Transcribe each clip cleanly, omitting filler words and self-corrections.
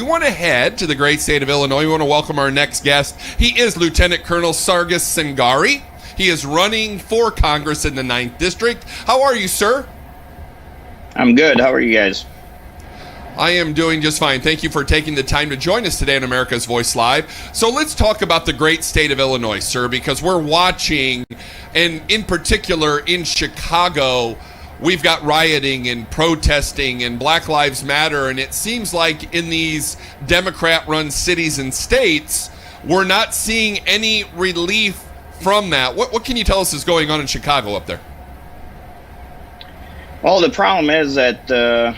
want to head to the great state of Illinois. We want to welcome our next guest. He is Lieutenant Colonel Sargis Sangari. He is running for Congress in the 9th District. How are you, sir? I'm good. How are you guys? I am doing just fine. Thank you for taking the time to join us today on America's Voice Live. So let's talk about the great state of Illinois, sir, because we're watching, and in particular in Chicago, we've got rioting and protesting and Black Lives Matter, and it seems like in these Democrat-run cities and states, we're not seeing any relief from that. What can you tell us is going on in Chicago up there? Well, the problem is that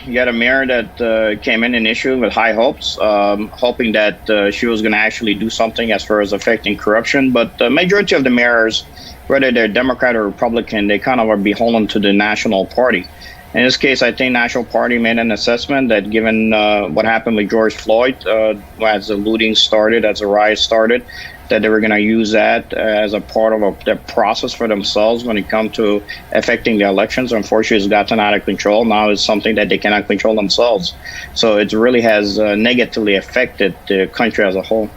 you had a mayor that came in initially with high hopes, hoping that she was going to actually do something as far as affecting corruption. But the majority of the mayors, whether they're Democrat or Republican, they kind of are beholden to the national party. In this case, I think National Party made an assessment that given what happened with George Floyd, as the looting started, as the riot started, that they were going to use that as a part of their process for themselves when it comes to affecting the elections. Unfortunately, it's gotten out of control. Now it's something that they cannot control themselves. So it really has negatively affected the country as a whole.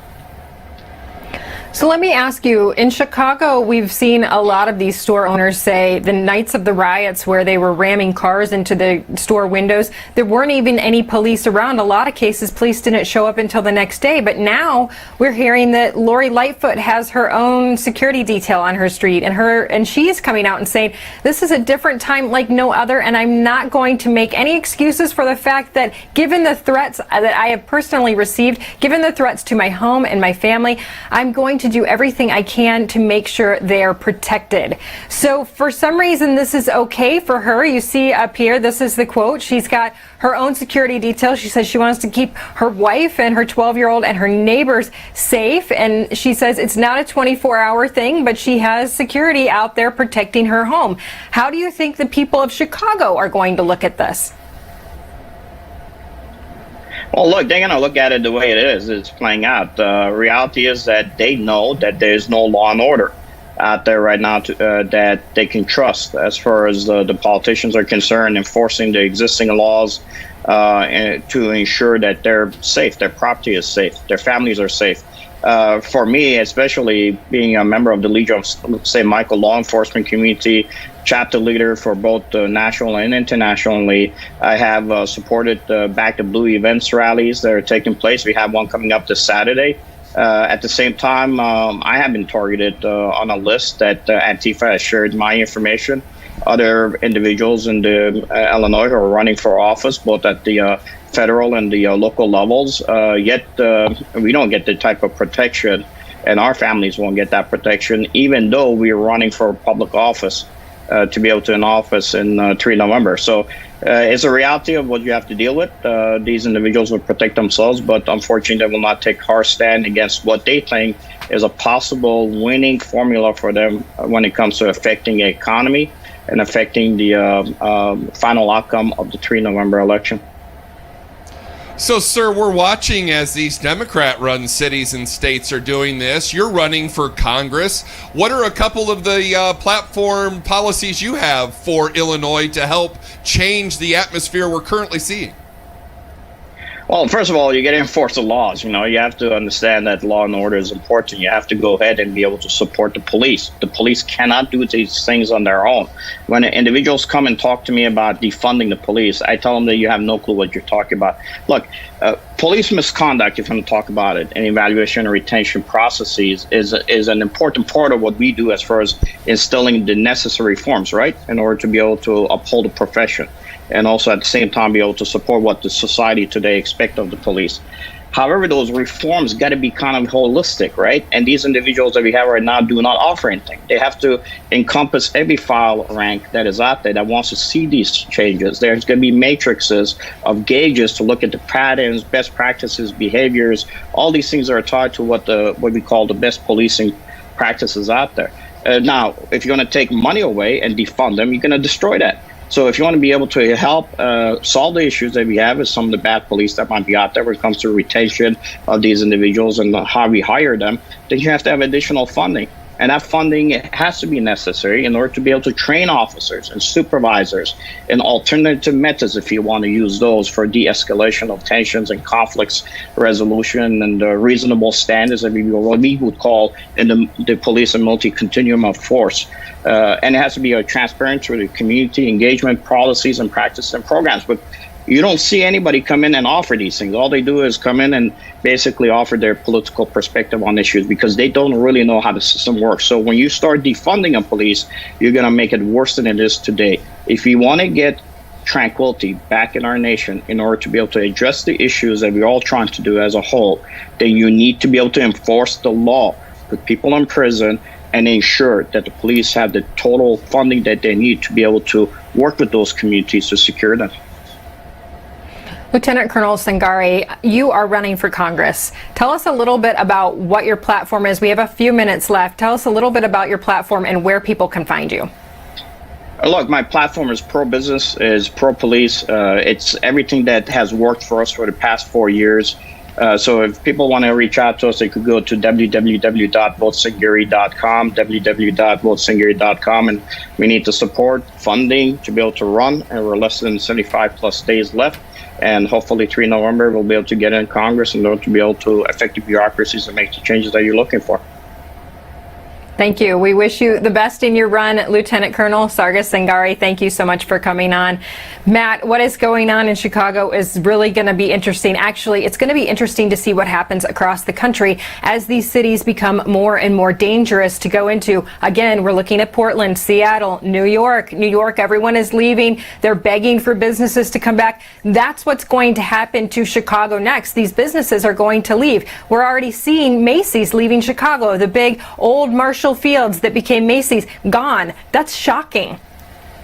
So let me ask you, in Chicago, we've seen a lot of these store owners say the nights of the riots where they were ramming cars into the store windows, there weren't even any police around. A lot of cases, police didn't show up until the next day. But now we're hearing that Lori Lightfoot has her own security detail on her street, and she's coming out and saying, this is a different time like no other, and I'm not going to make any excuses for the fact that given the threats that I have personally received, given the threats to my home and my family, I'm going to do everything I can to make sure they're protected. So for some reason, this is okay for her. You see up here, this is the quote. She's got her own security detail. She says she wants to keep her wife and her 12-year-old and her neighbors safe. And she says it's not a 24-hour thing, but she has security out there protecting her home. How do you think the people of Chicago are going to look at this? Well, look, they're going to look at it the way it is. It's playing out. The reality is that they know that there's no law and order out there right now that they can trust as far as the politicians are concerned, enforcing the existing laws to ensure that they're safe, their property is safe, their families are safe. For me, especially being a member of the Legion of St. Michael law enforcement community, chapter leader for both national and internationally, I have supported Back the Blue events rallies that are taking place. We have one coming up this Saturday. At the same time, I have been targeted on a list that Antifa has shared my information. Other individuals in the Illinois who are running for office, both at the federal and the local levels, yet we don't get the type of protection, and our families won't get that protection, even though we are running for public office to be able to in office in 3 November. So it's a reality of what you have to deal with. These individuals will protect themselves, but unfortunately, they will not take harsh stand against what they think is a possible winning formula for them when it comes to affecting the economy and affecting the final outcome of the 3 November election. So, sir, we're watching as these Democrat-run cities and states are doing this. You're running for Congress. What are a couple of the platform policies you have for Illinois to help change the atmosphere we're currently seeing? Well, first of all, you got to enforce the laws. You know, you have to understand that law and order is important. You have to go ahead and be able to support the police. The police cannot do these things on their own. When individuals come and talk to me about defunding the police, I tell them that you have no clue what you're talking about. Look, police misconduct, if I'm going to talk about it, and evaluation and retention processes is an important part of what we do as far as instilling the necessary reforms, right, in order to be able to uphold the profession, and also at the same time be able to support what the society today expects of the police. However, those reforms got to be kind of holistic, right? And these individuals that we have right now do not offer anything. They have to encompass every file rank that is out there that wants to see these changes. There's going to be matrices of gauges to look at the patterns, best practices, behaviors. All these things are tied to what we call the best policing practices out there. Now, if you're going to take money away and defund them, you're going to destroy that. So if you want to be able to help solve the issues that we have with some of the bad police that might be out there when it comes to retention of these individuals and how we hire them, then you have to have additional funding. And that funding has to be necessary in order to be able to train officers and supervisors in alternative methods, if you want to use those, for de-escalation of tensions and conflicts resolution and reasonable standards that what we would call in the police and military continuum of force. And it has to be transparent through the community engagement policies and practices and programs. But you don't see anybody come in and offer these things. All they do is come in and basically offer their political perspective on issues because they don't really know how the system works. So when you start defunding a police, you're going to make it worse than it is today. If you want to get tranquility back in our nation in order to be able to address the issues that we're all trying to do as a whole, then you need to be able to enforce the law, put people in prison, and ensure that the police have the total funding that they need to be able to work with those communities to secure them. Lieutenant Colonel Sangari, you are running for Congress. Tell us a little bit about what your platform is. We have a few minutes left. Tell us a little bit about your platform and where people can find you. Look, my platform is pro-business, is pro-police. It's everything that has worked for us for the past 4 years. So if people want to reach out to us, they could go to www.votesangari.com, www.votesangari.com, and we need the support, funding to be able to run, and we're less than 75 plus days left. And hopefully 3 November, we'll be able to get in Congress in order to be able to affect the bureaucracies and make the changes that you're looking for. Thank you. We wish you the best in your run, Lieutenant Colonel Sargis Sangari. Thank you so much for coming on. Matt, what is going on in Chicago is really going to be interesting. Actually, it's going to be interesting to see what happens across the country as these cities become more and more dangerous to go into. Again, we're looking at Portland, Seattle, New York. New York, everyone is leaving. They're begging for businesses to come back. That's what's going to happen to Chicago next. These businesses are going to leave. We're already seeing Macy's leaving Chicago, the big old Marshall Fields that became Macy's, gone. That's shocking.